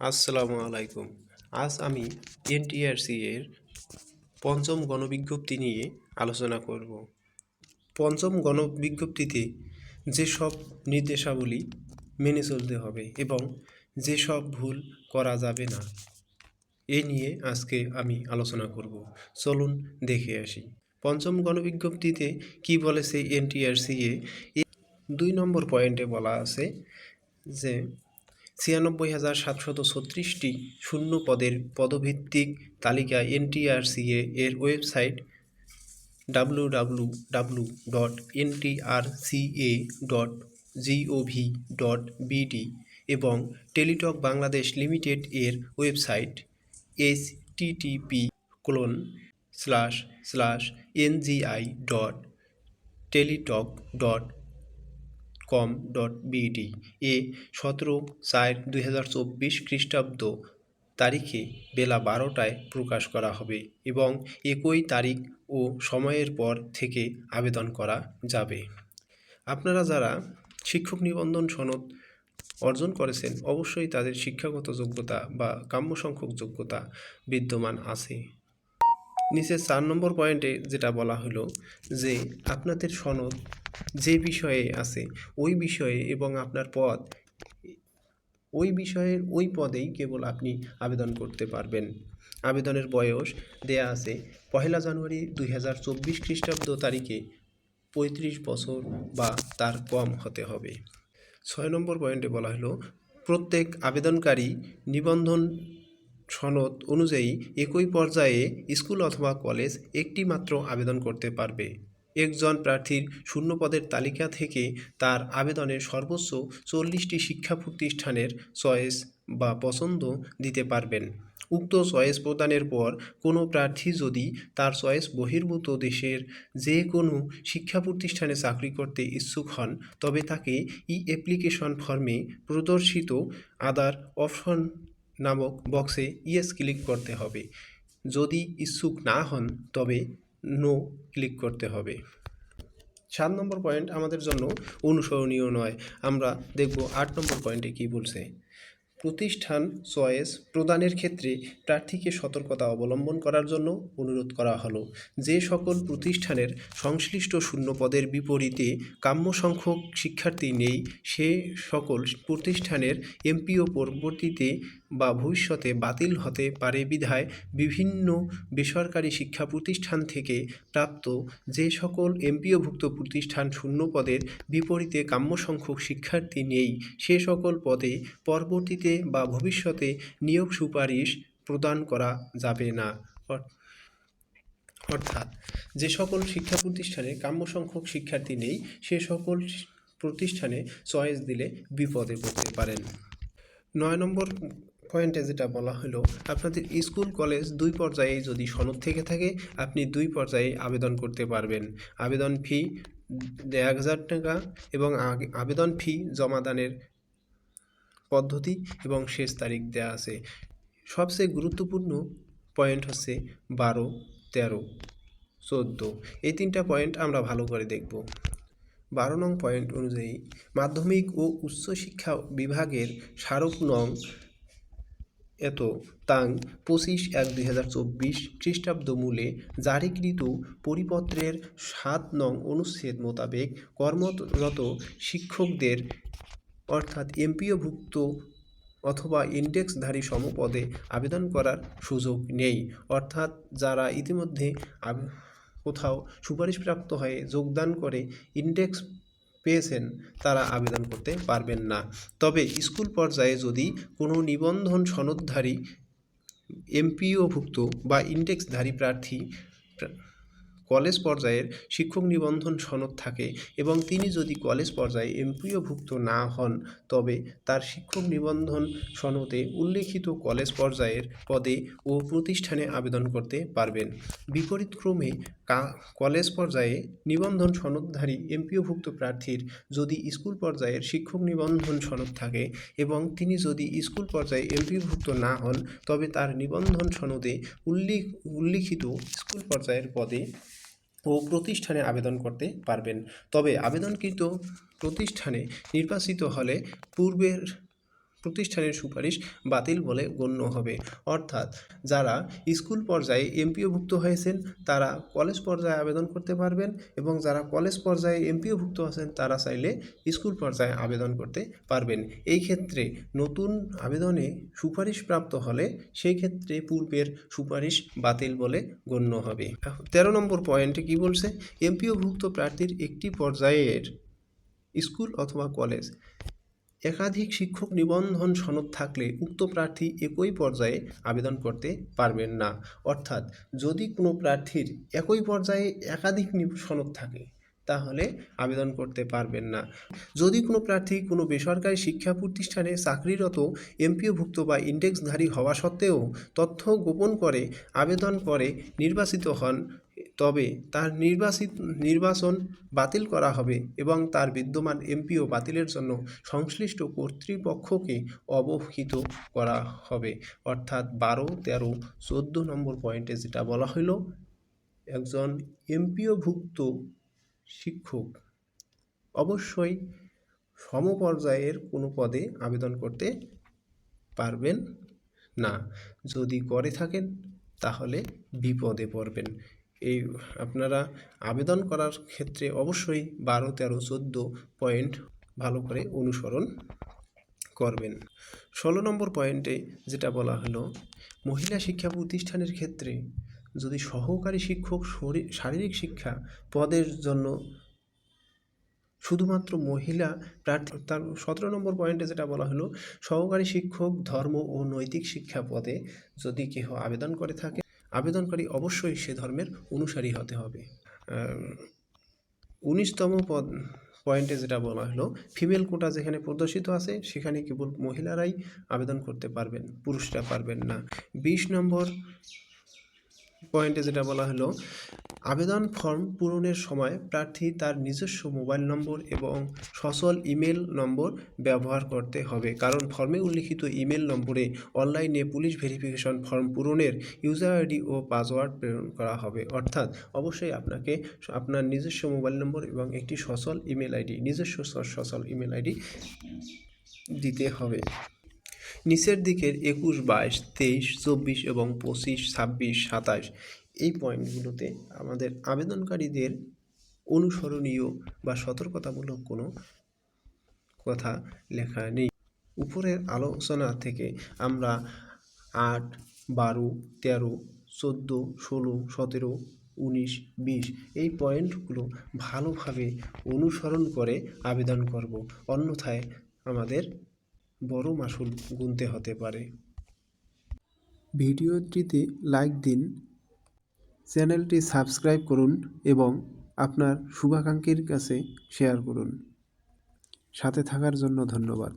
আসসালামু আলাইকুম। আজ আমি এনটিআরসি এর পঞ্চম গণবিজ্ঞপ্তি নিয়ে আলোচনা করব। পঞ্চম গণবিজ্ঞপ্তিতে যেসব নির্দেশাবলী মেনে চলতে হবে এবং যেসব ভুল করা যাবে না, এ নিয়ে আজকে আমি আলোচনা করব। চলুন দেখে আসি। পঞ্চম গণবিজ্ঞপ্তিতে কি বলেছে এনটিআরসি এ 2 নম্বর পয়েন্টে বলা আছে যে 96,736টি শূন্য পদের পদভিত্তিক তালিকা এনটিআরসিএ এর ওয়েবসাইট www.ntrca.gov.bd এবং টেলিটক বাংলাদেশ লিমিটেড এর ওয়েবসাইট http://ngi.teletalk.com.bd এ 17/4/2024 খ্রিস্টাব্দ তারিখে বেলা 12টায় প্রকাশ করা হবে এবং একই তারিখ ও সময়ের পর থেকে আবেদন করা যাবে। আপনারা যারা শিক্ষক নিবন্ধন সনদ অর্জন করেছেন, অবশ্যই তাদের শিক্ষাগত যোগ্যতা বা কাম্য সংখ্যক যোগ্যতা বিদ্যমান আছে। নিচে 4 নম্বর পয়েন্টে যেটা বলা হলো যে আপনাদের সনদ যে বিষয়ে আছে ওই বিষয়ে এবং আপনার পদ ওই বিষয়ের ওই পদেই কেবল আপনি আবেদন করতে পারবেন। আবেদনের বয়স দেয়া আছে 1 জানুয়ারি 2024 খ্রিস্টাব্দ তারিখে 35 বছর বা তার কম হতে হবে। 6 নম্বর পয়েন্টে বলা হলো প্রত্যেক আবেদনকারী নিবন্ধন সনদ অনুযায়ী একই পর্যায়ে স্কুল অথবা কলেজ একটি মাত্র আবেদন করতে পারবে। একজন প্রার্থীর শূন্য পদের তালিকা থেকে তার আবেদনের সর্বোচ্চ 40টি শিক্ষা প্রতিষ্ঠানের চয়েস বা পছন্দ দিতে পারবেন। উক্ত চয়েস প্রদানের পর কোনো প্রার্থী যদি তার চয়েস বহির্ভূত দেশের যে কোনো শিক্ষা প্রতিষ্ঠানে চাকরি করতে ইচ্ছুক হন, তবে তাকে অ্যাপ্লিকেশন ফর্মে প্রদর্শিত আদার অপশন নামক বক্সে ইয়েস ক্লিক করতে হবে। যদি ইচ্ছুক না হন তবে নো ক্লিক করতে হবে। 7 নম্বর পয়েন্ট আমাদের জন্য অনুসরণীয় নয়। আমরা দেখব 8 নম্বর পয়েন্টে কি বলছে। প্রতিষ্ঠান চয়েস প্রদানের ক্ষেত্রে প্রার্থীকে সতর্কতা অবলম্বন করার জন্য অনুরোধ করা হলো। যে সকল প্রতিষ্ঠানের সংশ্লিষ্ট শূন্য পদের বিপরীতে কাম্য সংখ্যক শিক্ষার্থী নেই, সে সকল প্রতিষ্ঠানের এমপিও পরবর্তীতে বা ভবিষ্যতে বাতিল হতে পারে বিধায় বিভিন্ন বেসরকারি শিক্ষা প্রতিষ্ঠান থেকে প্রাপ্ত যে সকল এমপিওভুক্ত প্রতিষ্ঠান শূন্য পদের বিপরীতে কাম্য সংখ্যক শিক্ষার্থী নেই, সে সকল পদে পরবর্তীতে বা ভবিষ্যতে নিয়োগ সুপারিশ প্রদান করা যাবে না। অর্থাৎ যে সকল শিক্ষা প্রতিষ্ঠানে কাম্য সংখ্যক শিক্ষার্থী নেই, সে সকল প্রতিষ্ঠানে চয়েস দিলে বিপদে পড়তে পারেন। 9 নম্বর পয়েন্টে যেটা বলা হলো, আপনাদের স্কুল কলেজ 2 পর্যায়ে যদি সনদ থেকে থাকে, আপনি 2 পর্যায়ে আবেদন করতে পারবেন। আবেদন ফি 1000 টাকা এবং আবেদন ফি জমাদানের পদ্ধতি এবং শেষ তারিখ দেওয়া আছে। সবচেয়ে গুরুত্বপূর্ণ পয়েন্ট হচ্ছে 12, 13, 14। এই 3টা পয়েন্ট আমরা ভালো করে দেখব। 12 নং পয়েন্ট অনুযায়ী মাধ্যমিক ও উচ্চশিক্ষা বিভাগের স্মারক নং এত তাং 25/1/2024 খ্রিস্টাব্দ মূলে জারিকৃত পরিপত্রের 7 নং অনুচ্ছেদ মোতাবেক কর্মরত শিক্ষকদের অর্থাৎ এমপিওভুক্ত অথবা ইন্ডেক্সধারী সমপদে আবেদন করার সুযোগ নেই। অর্থাৎ যারা ইতিমধ্যে কোথাও সুপারিশপ্রাপ্ত হয়ে যোগদান করে ইন্ডেক্স পেয়েছেন, তারা আবেদন করতে পারবেন না। তবে স্কুল পর্যায়ে যদি কোনো নিবন্ধন সনদধারী এমপিওভুক্ত বা ইন্ডেক্সধারী প্রার্থী কলেজ পর্যায়ের শিক্ষক নিবন্ধন সনদ থাকে এবং তিনি যদি কলেজ পর্যায়ে এমপিওভুক্ত না হন, তবে তার শিক্ষক নিবন্ধন সনদে উল্লেখিত কলেজ পর্যায়ের পদে ও প্রতিষ্ঠানে আবেদন করতে পারবেন। বিপরীতক্রমে কলেজ পর্যায়ে নিবন্ধন সনদধারী এমপিওভুক্ত প্রার্থীর যদি স্কুল পর্যায়ের শিক্ষক নিবন্ধন সনদ থাকে এবং তিনি যদি স্কুল পর্যায়ে এমপিওভুক্ত না হন, তবে তার নিবন্ধন সনদে উল্লিখিত স্কুল পর্যায়ের পদে ও প্রতিষ্ঠানে আবেদন করতে পারবেন। তবে আবেদনকৃত প্রতিষ্ঠানে নির্বাচিত হলে পূর্বের প্রতিষ্ঠানের সুপারিশ বাতিল বলে গণ্য হবে। অর্থাৎ যারা স্কুল পর্যায়ে এমপিওভুক্ত হয়েছেন তারা কলেজ পর্যায়ে আবেদন করতে পারবেন, এবং যারা কলেজ পর্যায়ে এমপিওভুক্ত আছেন তারা চাইলে স্কুল পর্যায়ে আবেদন করতে পারবেন। এই ক্ষেত্রে নতুন আবেদনে সুপারিশ প্রাপ্ত হলে সেই ক্ষেত্রে পূর্বের সুপারিশ বাতিল বলে গণ্য হবে। 13 নম্বর পয়েন্টে কি বলছে, এমপিওভুক্ত প্রার্থীর একটি পর্যায়ের স্কুল অথবা কলেজ একাধিক শিক্ষক নিবন্ধন সনদ থাকলে উক্ত প্রার্থী একই পর্যায়ে আবেদন করতে পারবেন না। অর্থাৎ যদি কোনো প্রার্থীর একই পর্যায়ে একাধিক সনদ থাকে তাহলে আবেদন করতে পারবেন না। যদি কোনো প্রার্থী কোনো বেসরকারি শিক্ষা প্রতিষ্ঠানে চাকরিরত এমপিওভুক্ত বা ইন্ডেক্সধারী হওয়া সত্ত্বেও তথ্য গোপন করে আবেদন করে নির্বাচিত হন, তবে তার নির্বাচন বাতিল করা হবে এবং তার বিদ্যমান এমপিও বাতিলের জন্য সংশ্লিষ্ট কর্তৃপক্ষকে অবহিত করা হবে। অর্থাৎ 12, 13, 14 নম্বর পয়েন্টে যেটা বলা হলো, একজন এমপিওভুক্ত শিক্ষক অবশ্যই সমপর্যায়ের কোনো পদে আবেদন করতে পারবেন না। যদি করে থাকেন তাহলে বিপদে পড়বেন। এই আপনারা আবেদন করার ক্ষেত্রে অবশ্যই 12, 13, 14 পয়েন্ট ভালো করে অনুসরণ করবেন। 16 নম্বর পয়েন্টে যেটা বলা হলো, মহিলা শিক্ষা প্রতিষ্ঠানের ক্ষেত্রে যদি সহকারী শিক্ষক শারীরিক শিক্ষা পদের জন্য শুধুমাত্র মহিলা প্রার্থী, তার 17 নম্বর পয়েন্টে যেটা বলা হলো, সহকারী শিক্ষক ধর্ম ও নৈতিক শিক্ষা পদে যদি কেহ আবেদন করে থাকে, আবেদনকারী অবশ্যই সে ধর্মের অনুসারী হতে হবে। 19তম পয়েন্টে যেটা বলা হলো, ফিমেল কোটা যেখানে প্রদর্শিত আছে সেখানে কেবল মহিলারাই আবেদন করতে পারবেন, পুরুষরা পারবেন না। 20 নম্বর পয়েন্টে যেটা বলা হলো, আবেদন ফর্ম পূরণের সময় প্রার্থী তার নিজস্ব মোবাইল নম্বর এবং সচল ইমেল নম্বর ব্যবহার করতে হবে, কারণ ফর্মে উল্লিখিত ইমেল নম্বরে অনলাইনে পুলিশ ভেরিফিকেশন ফর্ম পূরণের ইউজার আইডি ও পাসওয়ার্ড প্রেরণ করা হবে। অর্থাৎ অবশ্যই আপনাকে আপনার নিজস্ব মোবাইল নম্বর এবং একটি সচল ইমেল আইডি, নিজস্ব সচল ইমেল আইডি দিতে হবে। নিচের দিকের 21, 22, 23, 24 এবং 25, 26, 27 এই পয়েন্টগুলোতে আমাদের আবেদনকারীদের অনুসরণীয় বা সতর্কতামূলক কোনো কথা লেখা নেই। উপরের আলোচনা থেকে আমরা 8, 12, 13, 14, 16, 17, 19, 20 এই পয়েন্টগুলো ভালোভাবে অনুসরণ করে আবেদন করব, অন্যথায় আমাদের বড় মাশুল গুনতে হতে পারে। ভিডিওটিতে লাইক দিন, চ্যানেলটি সাবস্ক্রাইব করুন এবং আপনার শুভাকাঙ্ক্ষীর কাছে শেয়ার করুন। সাথে থাকার জন্য ধন্যবাদ।